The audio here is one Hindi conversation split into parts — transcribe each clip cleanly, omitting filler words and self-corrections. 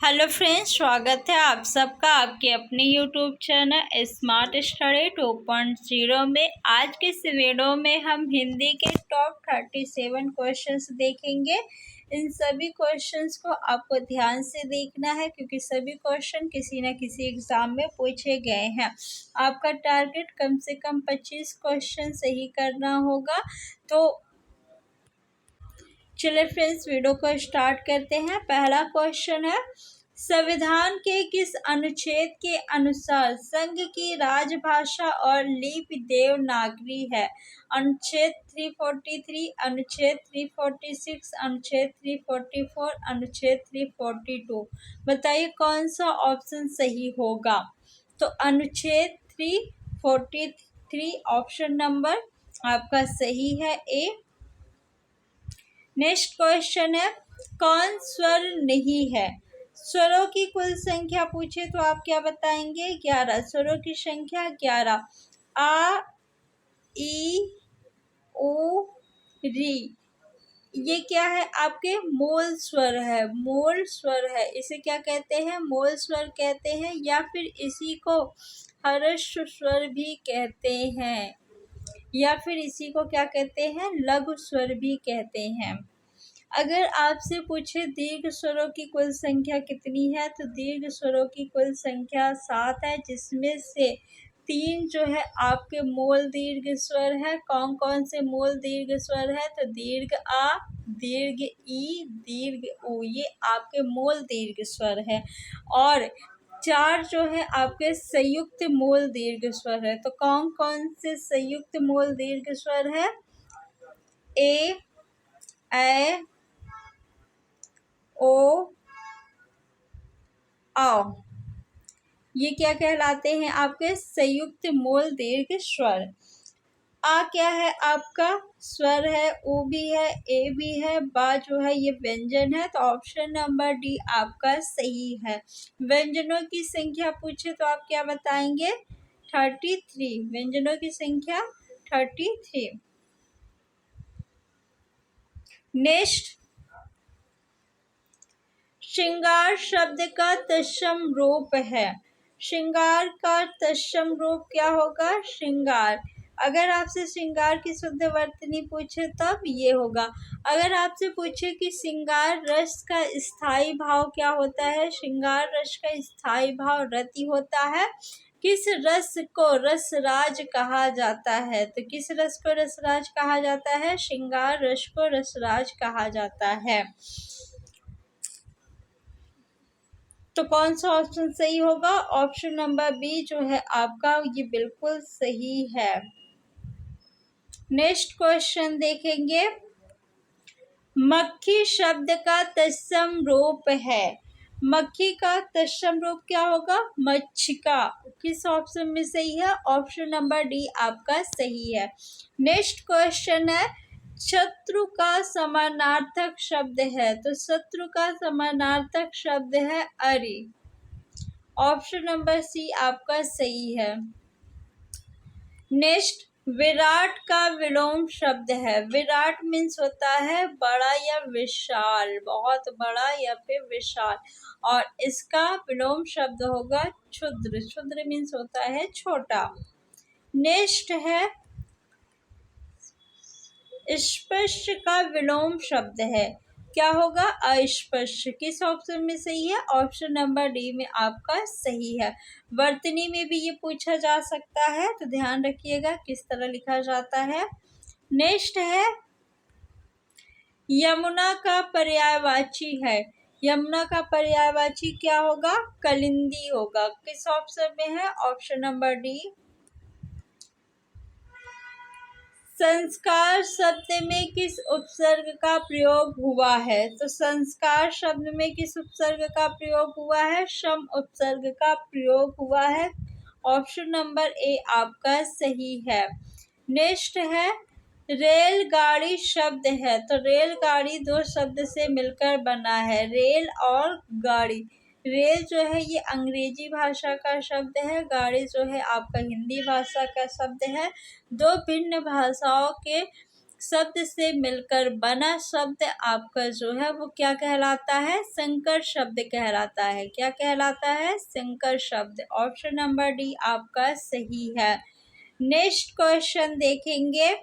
हेलो फ्रेंड्स, स्वागत है आप सबका आपके अपने यूट्यूब चैनल स्मार्ट स्टडी 2.0 में। आज के इस वीडियो में हम हिंदी के टॉप 37 क्वेश्चंस देखेंगे। इन सभी क्वेश्चंस को आपको ध्यान से देखना है क्योंकि सभी क्वेश्चन किसी न किसी एग्जाम में पूछे गए हैं। आपका टारगेट कम से कम 25 क्वेश्चन सही करना होगा। तो चलिए फ्रेंड्स, वीडियो को स्टार्ट करते हैं। पहला क्वेश्चन है, संविधान के किस अनुच्छेद के अनुसार संघ की राजभाषा और लिपि देवनागरी है? अनुच्छेद 343, अनुच्छेद 346, अनुच्छेद 344, अनुच्छेद 342। बताइए कौन सा ऑप्शन सही होगा। तो अनुच्छेद 343 ऑप्शन नंबर आपका सही है, ए। नेक्स्ट क्वेश्चन है, कौन स्वर नहीं है? स्वरों की कुल संख्या पूछे तो आप क्या बताएंगे? 11। स्वरों की संख्या 11। आ, ई, ओ, री, ये क्या है? आपके मूल स्वर है, मूल स्वर है। इसे क्या कहते हैं? मूल स्वर कहते हैं, या फिर इसी को हर्ष स्वर भी कहते हैं, या फिर इसी को क्या कहते हैं? लघु स्वर भी कहते हैं। अगर आपसे पूछे दीर्घ स्वरों की कुल संख्या कितनी है, तो दीर्घ स्वरों की कुल संख्या 7 है, जिसमें से 3 जो है आपके मूल दीर्घ स्वर है। कौन कौन से मूल दीर्घ स्वर है? तो दीर्घ आ, दीर्घ ई, दीर्घ उ, ये आपके मूल दीर्घ स्वर है। और 4 जो है आपके संयुक्त मूल दीर्घ स्वर है। तो कौन कौन से संयुक्त मूल दीर्घ स्वर है? ए, ओ, आओ, ये क्या कहलाते हैं? आपके संयुक्त मूल दीर्घ स्वर। आ क्या है? आपका स्वर है, ओ भी है, ए भी है, बा जो है ये व्यंजन है। तो ऑप्शन नंबर डी आपका सही है। व्यंजनों की संख्या पूछे तो आप क्या बताएंगे? 33। व्यंजनों की संख्या 33। नेक्स्ट, श्रृंगार शब्द का तत्सम रूप है। श्रृंगार का तत्सम रूप क्या होगा? श्रृंगार। अगर आपसे श्रृंगार की शुद्ध वर्तनी पूछे तब ये होगा। अगर आपसे पूछे कि श्रृंगार रस का स्थायी भाव क्या होता है? श्रृंगार रस का स्थायी भाव रति होता है। किस रस को रसराज कहा जाता है? तो किस रस को रसराज कहा जाता है? श्रृंगार रस को रसराज कहा जाता है। तो कौन सा ऑप्शन सही होगा? ऑप्शन नंबर बी जो है आपका, ये बिल्कुल सही है। नेक्स्ट क्वेश्चन देखेंगे, मक्खी शब्द का तत्सम रूप है। मक्खी का तत्सम रूप क्या होगा? मक्षिका। किस ऑप्शन में सही है? ऑप्शन नंबर डी आपका सही है। नेक्स्ट क्वेश्चन है, शत्रु का समानार्थक शब्द है। तो शत्रु का समानार्थक शब्द है अरि। ऑप्शन नंबर सी आपका सही है। नेक्स्ट, विराट का विलोम शब्द है। विराट मीन्स होता है बड़ा या विशाल, बहुत बड़ा या फिर विशाल, और इसका विलोम शब्द होगा क्षुद्र। क्षुद्र मीन्स होता है छोटा। नेक्स्ट है, स्पष्ट का विलोम शब्द है। क्या होगा? अस्पष्ट। किस ऑप्शन में सही है? ऑप्शन नंबर डी में आपका सही है। वर्तनी में भी ये पूछा जा सकता है, तो ध्यान रखिएगा किस तरह लिखा जाता है। नेक्स्ट है, यमुना का पर्यायवाची है। यमुना का पर्यायवाची क्या होगा? कलिंदी होगा। किस ऑप्शन में है? Option number D. संस्कार शब्द में किस उपसर्ग का प्रयोग हुआ है? तो संस्कार शब्द में किस उपसर्ग का प्रयोग हुआ है? सम उपसर्ग का प्रयोग हुआ है। ऑप्शन नंबर ए आपका सही है। नेक्स्ट है, रेलगाड़ी शब्द है। तो रेलगाड़ी 2 शब्द से मिलकर बना है, रेल और गाड़ी। रेल जो है ये अंग्रेजी भाषा का शब्द है, गाड़ी जो है आपका हिंदी भाषा का शब्द है। 2 भिन्न भाषाओं के शब्द से मिलकर बना शब्द आपका जो है वो क्या कहलाता है? संकर शब्द कहलाता है। क्या कहलाता है? संकर शब्द। ऑप्शन नंबर डी आपका सही है। नेक्स्ट क्वेश्चन देखेंगे।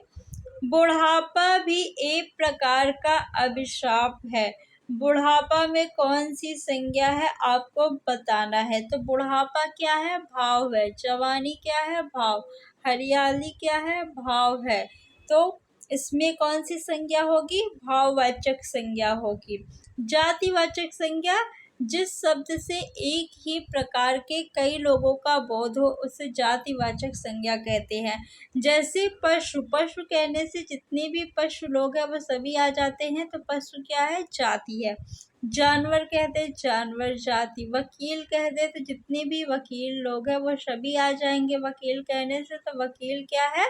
बुढ़ापा भी एक प्रकार का अभिशाप है। बुढ़ापा में कौन सी संज्ञा है आपको बताना है। तो बुढ़ापा क्या है? भाव है। जवानी क्या है? भाव। हरियाली क्या है? भाव है। तो इसमें कौन सी संज्ञा होगी? भाववाचक संज्ञा होगी। जातिवाचक संज्ञा, जिस शब्द से एक ही प्रकार के कई लोगों का बोध हो उसे जातिवाचक संज्ञा कहते हैं। जैसे पशु, पशु कहने से जितने भी पशु लोग हैं वो सभी आ जाते हैं, तो पशु क्या है? जाति है। जानवर कहते जानवर जाति। वकील कहते तो जितने भी वकील लोग हैं वो सभी आ जाएंगे वकील कहने से, तो वकील क्या है?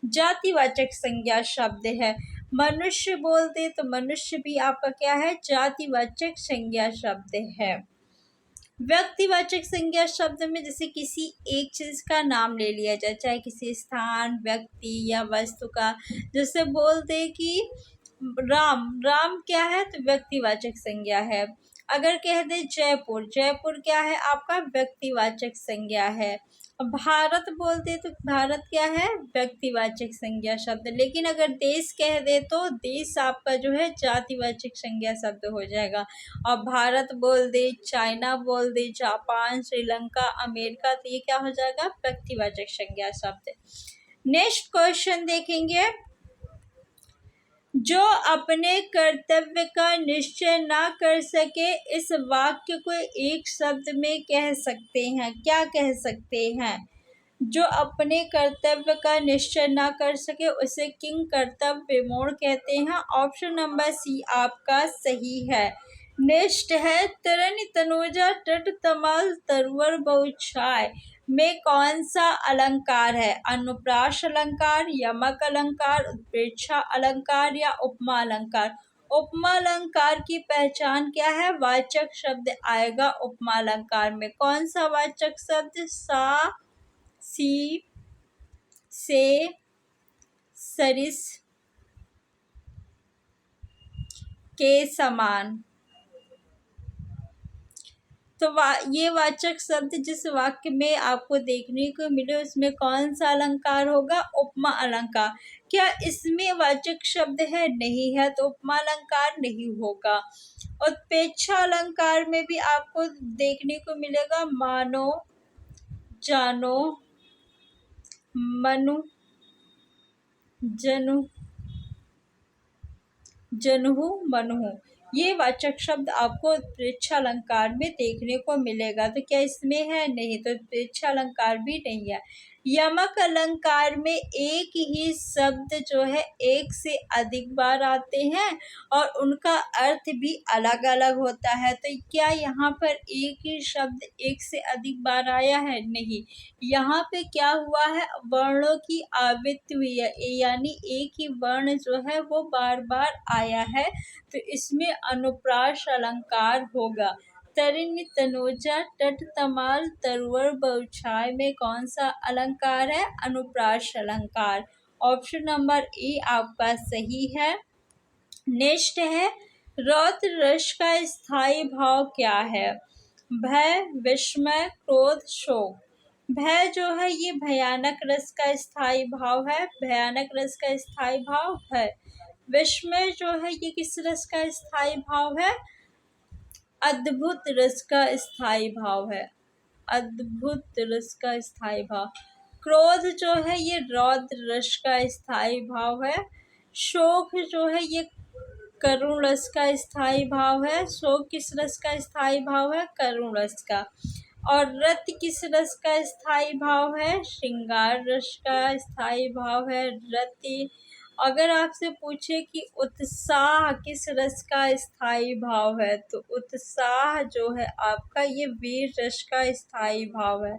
जातिवाचक संज्ञा शब्द है। मनुष्य बोलते तो मनुष्य भी आपका क्या है? जातिवाचक संज्ञा शब्द है। व्यक्तिवाचक संज्ञा शब्द में जैसे किसी एक चीज का नाम ले लिया जाए, चाहे किसी स्थान, व्यक्ति या वस्तु का। जैसे बोलते कि राम, राम क्या है? तो व्यक्तिवाचक संज्ञा है। अगर कह दे जयपुर, जयपुर क्या है? आपका व्यक्तिवाचक संज्ञा है। भारत बोलते तो भारत क्या है? व्यक्तिवाचक संज्ञा शब्द। लेकिन अगर देश कह दे तो देश आपका जो है जातिवाचक संज्ञा शब्द हो जाएगा। और भारत बोल दे, चाइना बोल दे, जापान, श्रीलंका, अमेरिका, तो ये क्या हो जाएगा? व्यक्तिवाचक संज्ञा शब्द। नेक्स्ट क्वेश्चन देखेंगे। जो अपने कर्तव्य का निश्चय ना कर सके इस वाक्य को एक शब्द में कह सकते हैं। क्या कह सकते हैं? जो अपने कर्तव्य का निश्चय ना कर सके उसे किंग कर्तव्य विमूढ़ कहते हैं। ऑप्शन नंबर सी आपका सही है। नेक्स्ट है, तरन तनुजा तट तमाल तरवर बहुछाय में कौन सा अलंकार है? अनुप्रास अलंकार, यमक अलंकार, उत्प्रेक्षा अलंकार या उपमा अलंकार। उपमा अलंकार की पहचान क्या है? वाचक शब्द आएगा उपमा अलंकार में। कौन सा वाचक शब्द? सा, सी, से, सरिस, के समान। तो ये वाचक शब्द जिस वाक्य में आपको देखने को मिले उसमें कौन सा अलंकार होगा? उपमा अलंकार। क्या इसमें वाचक शब्द है? नहीं है, तो उपमा अलंकार नहीं होगा। उत्प्रेक्षा अलंकार में भी आपको देखने को मिलेगा मानो, जानो, मनु, जनु, जनुहु, मनुहु, ये वाचक शब्द आपको उत्प्रेक्षा अलंकार में देखने को मिलेगा। तो क्या इसमें है? नहीं, तो उत्प्रेक्षा अलंकार भी नहीं है। यमक अलंकार में एक ही शब्द जो है एक से अधिक बार आते हैं और उनका अर्थ भी अलग अलग होता है। तो क्या यहाँ पर एक ही शब्द एक से अधिक बार आया है? नहीं, यहाँ पे क्या हुआ है? वर्णों की आवृत्ति हुई है, यानी एक ही वर्ण जो है वो बार बार आया है, तो इसमें अनुप्रास अलंकार होगा। तरिन तनुजा तट तमाल तरवर बहुछाय में कौन सा अलंकार है? अनुप्रास अलंकार। ऑप्शन नंबर ए आपका सही है। नेक्स्ट है, रौद्र रस का स्थायी भाव क्या है? भय, विस्मय, क्रोध, शोक। भय जो है ये भयानक रस का स्थायी भाव है। भयानक रस का स्थायी भाव है। विस्मय जो है ये किस रस का स्थायी भाव है? अद्भुत रस का स्थायी भाव है। अद्भुत रस का स्थायी भाव। क्रोध जो है ये रौद्र रस का स्थायी भाव है। शोक जो है ये करुण रस का स्थायी भाव है। शोक किस रस का स्थायी भाव है? करुण रस का। और रति किस रस का स्थायी भाव है? श्रृंगार रस का स्थायी भाव है रति। अगर आपसे पूछे कि उत्साह किस रस का स्थायी भाव है, तो उत्साह जो है आपका ये वीर रस का स्थायी भाव है।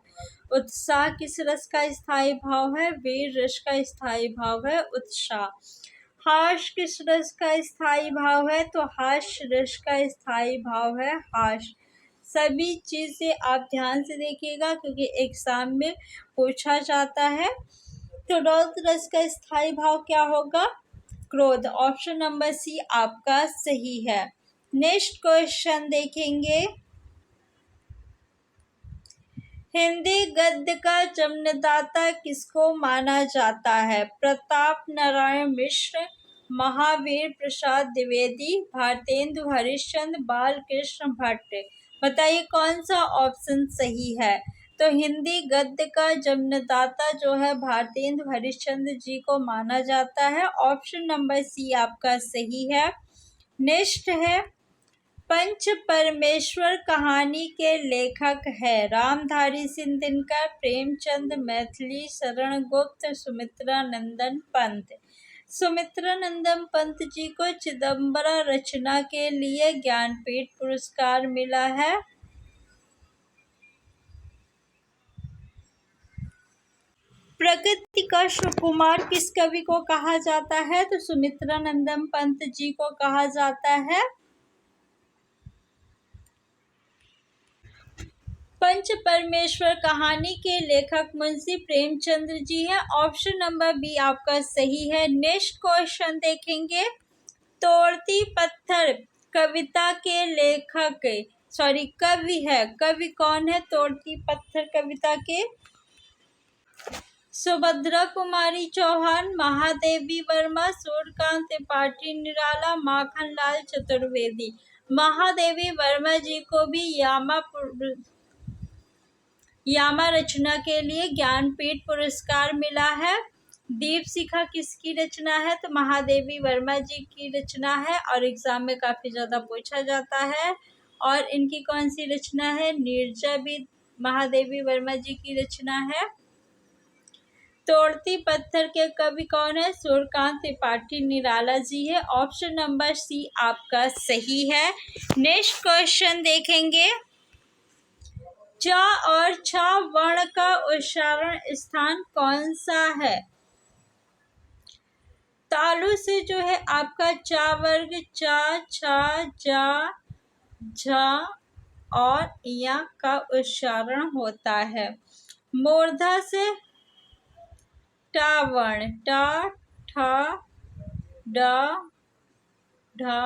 उत्साह किस रस का स्थायी भाव है? वीर रस का स्थायी भाव है उत्साह। हास किस रस का स्थायी भाव है? तो हास रस का स्थायी भाव है हास। सभी चीजें आप ध्यान से देखिएगा क्योंकि एग्जाम में पूछा जाता है। तो रौद्र रस का स्थायी भाव क्या होगा? क्रोध। ऑप्शन नंबर सी आपका सही है। नेक्स्ट क्वेश्चन देखेंगे। हिंदी गद्य का जन्मदाता किसको माना जाता है? प्रताप नारायण मिश्र, महावीर प्रसाद द्विवेदी, भारतेंदु हरिश्चंद्र, बालकृष्ण भट्ट। बताइए कौन सा ऑप्शन सही है? तो हिंदी गद्य का जन्मदाता जो है भारतेंदु हरिश्चंद्र जी को माना जाता है। ऑप्शन नंबर सी आपका सही है। नेक्स्ट है, पंच परमेश्वर कहानी के लेखक है? रामधारी सिंह दिनकर, प्रेमचंद, मैथिली शरण गुप्त, सुमित्रा नंदन पंत। सुमित्रा नंदन पंत जी को चिदम्बरा रचना के लिए ज्ञानपीठ पुरस्कार मिला है। प्रकृति का सुकुमार किस कवि को कहा जाता है? तो सुमित्रा नंदन पंत जी को कहा जाता है। पंच परमेश्वर कहानी के लेखक मुंशी प्रेमचंद जी हैं। ऑप्शन नंबर बी आपका सही है। नेक्स्ट क्वेश्चन देखेंगे। तोड़ती पत्थर कविता के लेखक कवि है। कवि कौन है तोड़ती पत्थर कविता के? सुभद्रा कुमारी चौहान, महादेवी वर्मा, सूर्यकांत त्रिपाठी निराला, माखनलाल चतुर्वेदी। महादेवी वर्मा जी को भी यामा रचना के लिए ज्ञानपीठ पुरस्कार मिला है। दीप शिखा किसकी रचना है? तो महादेवी वर्मा जी की रचना है और एग्जाम में काफी ज्यादा पूछा जाता है। और इनकी कौन सी रचना है? नीरजा भी महादेवी वर्मा जी की रचना है। तोड़ती पत्थर के कवि कौन है? सूर्यकांत त्रिपाठी निराला जी है। ऑप्शन नंबर सी आपका सही है। नेक्स्ट क्वेश्चन देखेंगे। च और छ वर्ण का उच्चारण स्थान कौन सा है? तालु से जो है आपका चा वर्ग चा, छा, जा, झा और या का उच्चारण होता है। मूर्धा से टा वर्ण टा, ठा, डा, ढा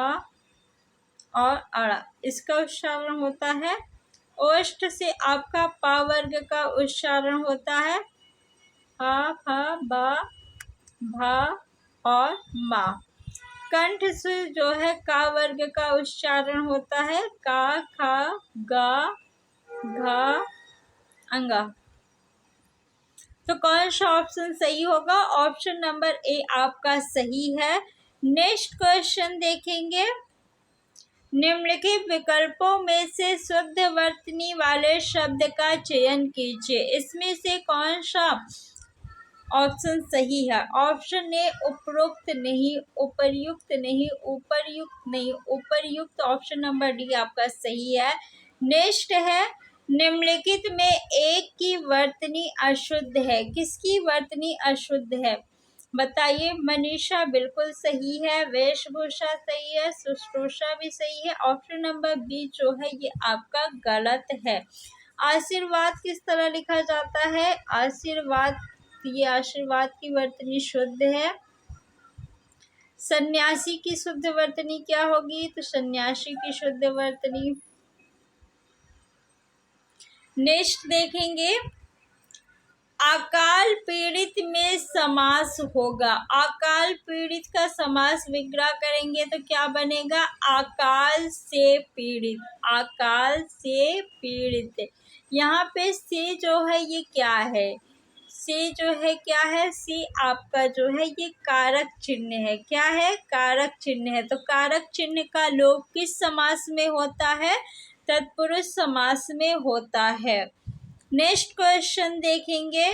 और अड़ा इसका उच्चारण होता है। ओष्ठ से आपका पा वर्ग का उच्चारण होता है। हा, फा, बा, भा और मा। कंठ से जो है का वर्ग का उच्चारण होता है। का, खा, गा, घा, अंगा। तो कौन सा ऑप्शन सही होगा? ऑप्शन नंबर ए आपका सही है। नेक्स्ट क्वेश्चन देखेंगे। निम्नलिखित विकल्पों में से शुद्ध वर्तनी वाले शब्द का चयन कीजिए। इसमें से कौन सा ऑप्शन सही है? ऑप्शन ए उपरोक्त नहीं, उपर्युक्त नहीं, उपरयुक्त नहीं, उपर्युक्त। ऑप्शन नंबर डी आपका सही है। नेक्स्ट है, निम्नलिखित में एक की वर्तनी अशुद्ध है। किसकी वर्तनी अशुद्ध है? बताइए। मनीषा बिल्कुल सही है, वेशभूषा सही है, शुश्रूषा भी सही है। ऑप्शन नंबर बी जो है ये आपका गलत है। आशीर्वाद किस तरह लिखा जाता है? आशीर्वाद, ये आशीर्वाद की वर्तनी शुद्ध है। सन्यासी की शुद्ध वर्तनी क्या होगी? तो सन्यासी की शुद्ध वर्तनी। नेक्स्ट देखेंगे। अकाल पीड़ित में समास होगा। अकाल पीड़ित का समास विग्रह करेंगे तो क्या बनेगा? अकाल से पीड़ित, अकाल से पीड़ित। यहाँ पे से जो है ये क्या है? से जो है क्या है? से आपका जो है ये कारक चिन्ह है। क्या है? कारक चिन्ह है। तो कारक चिन्ह का लोप किस समास में होता है? तत्पुरुष समास में होता है। नेक्स्ट क्वेश्चन देखेंगे।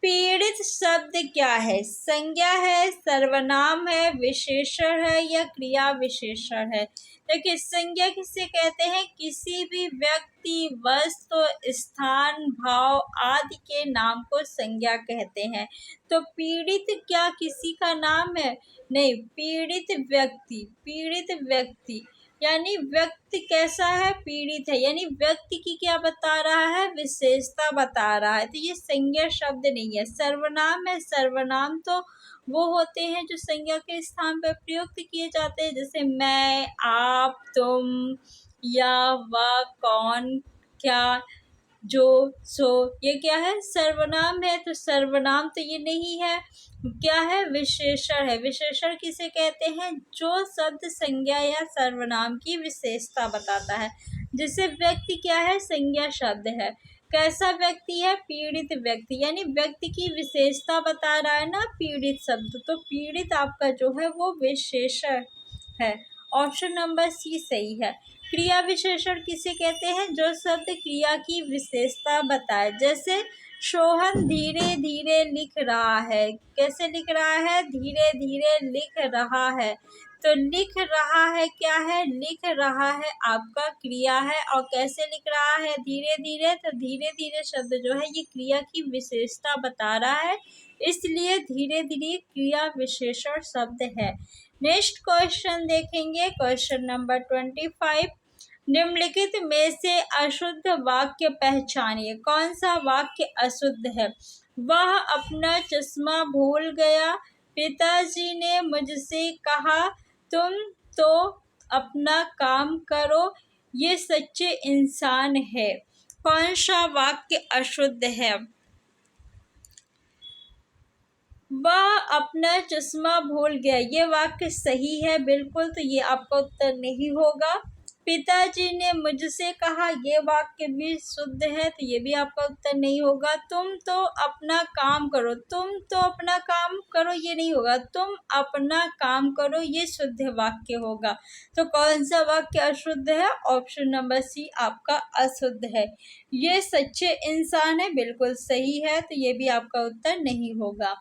पीड़ित शब्द क्या है? संज्ञा है, सर्वनाम है, विशेषण है या क्रिया विशेषण है? देखिए, संज्ञा किसे कहते हैं? किसी भी व्यक्ति, वस्तु, स्थान, भाव आदि के नाम को संज्ञा कहते हैं। तो पीड़ित क्या किसी का नाम है? नहीं, पीड़ित व्यक्ति, पीड़ित व्यक्ति यानी व्यक्ति कैसा है, पीड़ित है, यानी व्यक्ति की क्या बता रहा है, विशेषता बता रहा है। तो ये संज्ञा शब्द नहीं है, सर्वनाम है। सर्वनाम तो वो होते हैं जो संज्ञा के स्थान पर प्रयुक्त किए जाते हैं, जैसे मैं, आप, तुम, या, वह, कौन, क्या, जो, सो, ये क्या है, सर्वनाम है। तो सर्वनाम तो ये नहीं है, क्या है, विशेषण है। विशेषण किसे कहते हैं, जो शब्द संज्ञा या सर्वनाम की विशेषता बताता है। जैसे व्यक्ति क्या है, संज्ञा शब्द है। कैसा व्यक्ति है, पीड़ित व्यक्ति, यानी व्यक्ति की विशेषता बता रहा है ना पीड़ित शब्द, तो पीड़ित आपका जो है वो विशेषण है। ऑप्शन नंबर सी सही है। क्रिया विशेषण किसे कहते हैं, जो शब्द क्रिया की विशेषता बताए। जैसे सोहन धीरे धीरे लिख रहा है, कैसे लिख रहा है, धीरे धीरे लिख रहा है। तो लिख रहा है क्या है, लिख रहा है आपका क्रिया है। और कैसे लिख रहा है, धीरे धीरे, तो धीरे धीरे शब्द जो है ये क्रिया की विशेषता बता रहा है, इसलिए धीरे धीरे क्रिया विशेषण शब्द है। नेक्स्ट क्वेश्चन देखेंगे, क्वेश्चन नंबर 25। निम्नलिखित में से अशुद्ध वाक्य पहचानिए। कौन सा वाक्य अशुद्ध है, वह अपना चश्मा भूल गया, पिताजी ने मुझसे कहा तुम तो अपना काम करो, ये सच्चे इंसान है। कौन सा वाक्य अशुद्ध है, वह अपना चश्मा भूल गया, ये वाक्य सही है बिल्कुल, तो ये आपका उत्तर नहीं होगा। पिताजी ने मुझसे कहा, ये वाक्य भी शुद्ध है, तो ये भी आपका उत्तर नहीं होगा। तुम तो अपना काम करो, तुम तो अपना काम करो ये नहीं होगा, तुम अपना काम करो ये शुद्ध वाक्य होगा। तो कौन सा वाक्य अशुद्ध है, ऑप्शन नंबर सी आपका अशुद्ध है। ये सच्चे इंसान है, बिल्कुल सही है, तो ये भी आपका उत्तर नहीं होगा।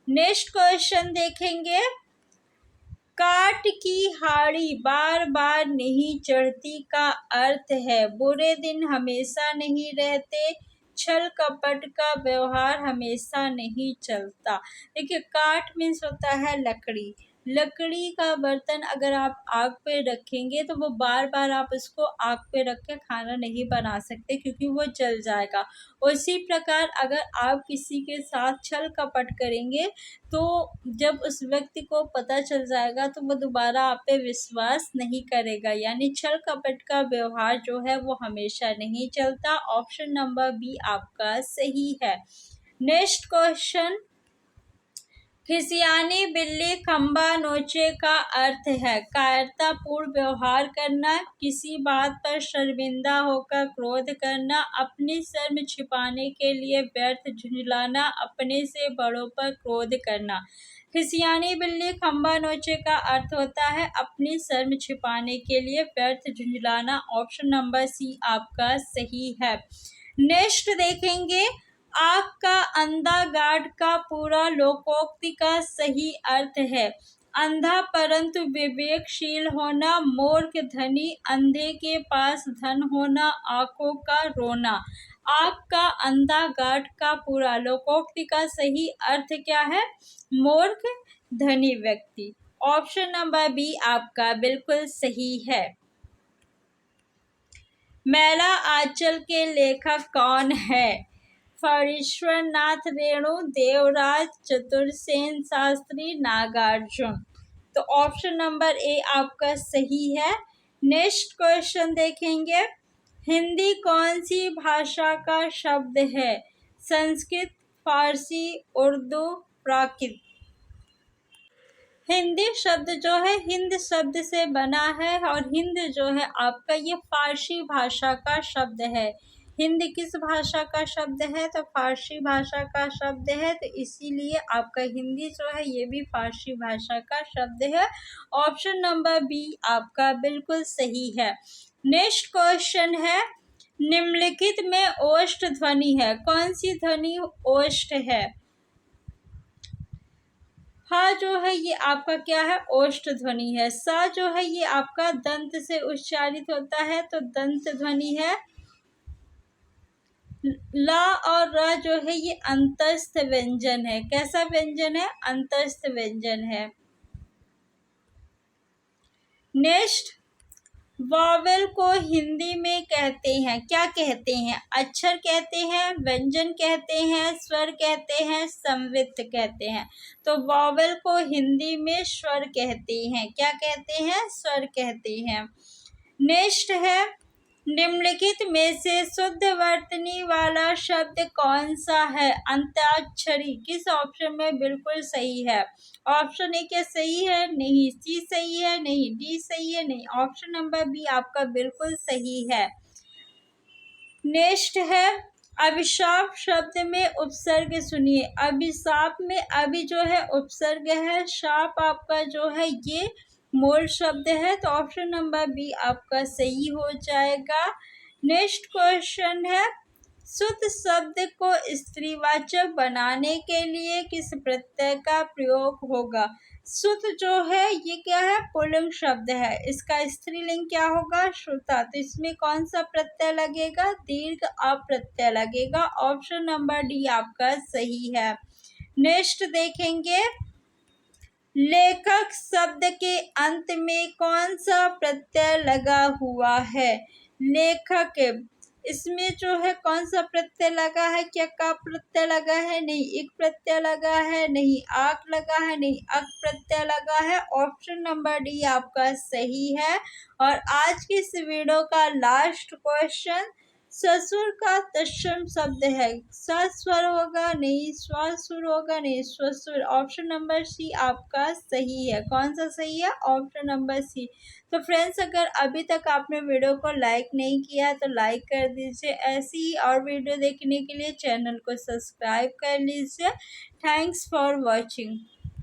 नेक्स्ट क्वेश्चन देखेंगे, काट की हाड़ी बार बार नहीं चढ़ती का अर्थ है, बुरे दिन हमेशा नहीं रहते, छल कपट का व्यवहार हमेशा नहीं चलता। देखिए, काट मीन्स होता है लकड़ी। लकड़ी का बर्तन अगर आप आग पे रखेंगे तो वो बार बार आप उसको आग पे रख के खाना नहीं बना सकते, क्योंकि वो जल जाएगा। उसी प्रकार अगर आप किसी के साथ छल कपट करेंगे तो जब उस व्यक्ति को पता चल जाएगा तो वो दोबारा आप पे विश्वास नहीं करेगा, यानी छल कपट का व्यवहार जो है वो हमेशा नहीं चलता। ऑप्शन नंबर बी आपका सही है। नेक्स्ट क्वेश्चन, खिसियानी बिल्ली खंबा नोचे का अर्थ है कायरतापूर्ण व्यवहार करना, किसी बात पर शर्मिंदा होकर क्रोध करना, अपनी शर्म छिपाने के लिए व्यर्थ झुंझलाना, अपने से बड़ों पर क्रोध करना। खिसियानी बिल्ली खंबा नोचे का अर्थ होता है अपनी शर्म छिपाने के लिए व्यर्थ झुंझलाना। ऑप्शन नंबर सी आपका सही है। नेक्स्ट देखेंगे, आग का अंधा गार्ड का पूरा लोकोक्ति का सही अर्थ है अंधा परंतु विवेकशील होना, मूर्ख धनी, अंधे के पास धन होना, आंखों का रोना। आग का अंधा गार्ड का पूरा लोकोक्ति का सही अर्थ क्या है, मूर्ख धनी व्यक्ति। ऑप्शन नंबर बी आपका बिल्कुल सही है। मैला आंचल के लेखक कौन है, फणीश्वर नाथ रेणु, देवराज, चतुरसेन शास्त्री, नागार्जुन। तो ऑप्शन नंबर ए आपका सही है। नेक्स्ट क्वेश्चन देखेंगे, हिंदी कौन सी भाषा का शब्द है, संस्कृत, फारसी, उर्दू, प्राकृत। हिंदी शब्द जो है हिंद शब्द से बना है और हिंद जो है आपका ये फारसी भाषा का शब्द है। हिंद किस भाषा का शब्द है, तो फारसी भाषा का शब्द है, तो इसीलिए आपका हिंदी जो है ये भी फारसी भाषा का शब्द है। ऑप्शन नंबर बी आपका बिल्कुल सही है। नेक्स्ट क्वेश्चन है, निम्नलिखित में ओष्ठ ध्वनि है, कौन सी ध्वनि ओष्ठ है। हा जो है ये आपका क्या है, ओष्ठ ध्वनि है। सा जो है ये आपका दंत से उच्चारित होता है, तो दंत ध्वनि है। ला और र जो है ये अंतस्थ व्यंजन है। कैसा व्यंजन है, अंतस्थ व्यंजन है। नेक्स्ट, वॉवेल को हिंदी में कहते हैं, क्या कहते हैं? अक्षर कहते हैं, व्यंजन कहते हैं, स्वर कहते हैं, संवृत्त कहते हैं। तो वॉवेल को हिंदी में स्वर कहते हैं। क्या कहते हैं? स्वर कहते हैं। नेक्स्ट है, निम्नलिखित में से शुद्ध वर्तनी वाला शब्द कौन सा है? अंत्याक्षरी किस ऑप्शन में बिल्कुल सही है? ऑप्शन ए क्या सही है? नहीं। सी सही है? नहीं। डी सही है? नहीं। ऑप्शन नंबर बी आपका बिल्कुल सही है। नेक्स्ट है, अभिशाप शब्द में उपसर्ग सुनिए। अभिशाप में अभी जो है उपसर्ग है, शाप आपका जो है ये मूल शब्द है। तो ऑप्शन नंबर बी आपका सही हो जाएगा। नेक्स्ट क्वेश्चन है, शुद्ध शब्द को स्त्रीवाचक बनाने के लिए किस प्रत्यय का प्रयोग होगा? शुद्ध जो है ये क्या है? पुल्लिंग शब्द है। इसका स्त्रीलिंग क्या होगा? श्रुता। तो इसमें कौन सा प्रत्यय लगेगा? दीर्घ अ प्रत्यय लगेगा। ऑप्शन नंबर डी आपका सही है। नेक्स्ट देखेंगे, लेखक शब्द के अंत में कौन सा प्रत्यय लगा हुआ है? लेखक, इसमें जो है कौन सा प्रत्यय लगा है? क्या का प्रत्यय लगा है? नहीं। इक प्रत्यय लगा है? नहीं। आक लगा है? नहीं। अक प्रत्यय लगा है। ऑप्शन नंबर डी आपका सही है। और आज की इस वीडियो का लास्ट क्वेश्चन, ससुर का तत्सम शब्द है। सस्वर होगा? नहीं। स्वसुर होगा? नहीं। स्वसुर। ऑप्शन नंबर सी आपका सही है। कौन सा सही है? Option number C. तो फ्रेंड्स, अगर अभी तक आपने वीडियो को लाइक नहीं किया तो लाइक कर दीजिए। ऐसी ही और वीडियो देखने के लिए चैनल को सब्सक्राइब कर लीजिए। Thanks for watching.